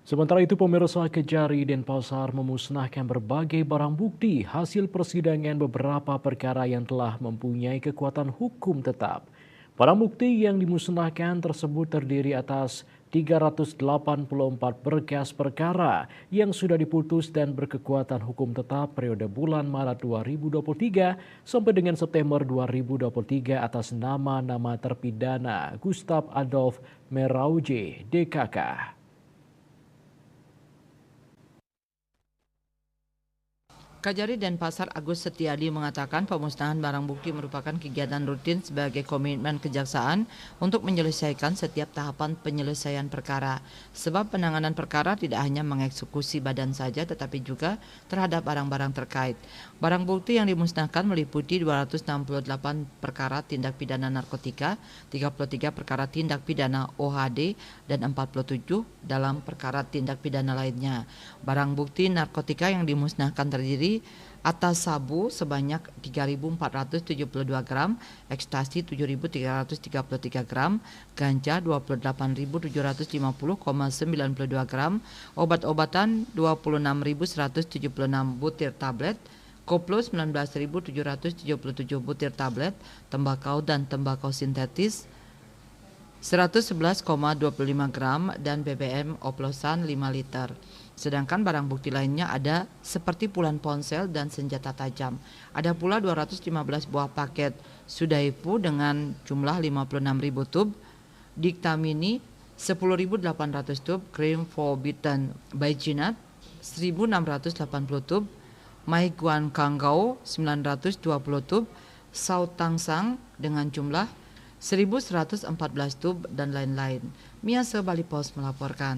Sementara itu, pemirsa, Kejari Denpasar memusnahkan berbagai barang bukti hasil persidangan beberapa perkara yang telah mempunyai kekuatan hukum tetap. Barang bukti yang dimusnahkan tersebut terdiri atas 384 berkas perkara yang sudah diputus dan berkekuatan hukum tetap periode bulan Maret 2023 sampai dengan September 2023 atas nama-nama terpidana Gustav Adolf Merauje, DKK. Kajari Denpasar Agus Setiadi mengatakan pemusnahan barang bukti merupakan kegiatan rutin sebagai komitmen kejaksaan untuk menyelesaikan setiap tahapan penyelesaian perkara. Sebab penanganan perkara tidak hanya mengeksekusi badan saja tetapi juga terhadap barang-barang terkait. Barang bukti yang dimusnahkan meliputi 268 perkara tindak pidana narkotika, 33 perkara tindak pidana OHD, dan 47 dalam perkara tindak pidana lainnya. Barang bukti narkotika yang dimusnahkan terdiri atas sabu sebanyak 3.472 gram, ekstasi 7.333 gram, ganja 28.750,92 gram, obat-obatan 26.176 butir tablet, koplo 19.777 butir tablet, tembakau dan tembakau sintetis 111,25 gram, dan BBM oplosan 5 liter. Sedangkan barang bukti lainnya ada seperti puluhan ponsel dan senjata tajam. Ada pula 215 buah paket Sudaifu dengan jumlah 56.000 tub, Diktamini 10.800 tub, Cream Forbidden Baijinet 1.680 tub, Mai Guan Kanggao 920 tub, Sao Tangsang dengan jumlah 1.114 tub, dan lain-lain. Mia Bali Post melaporkan.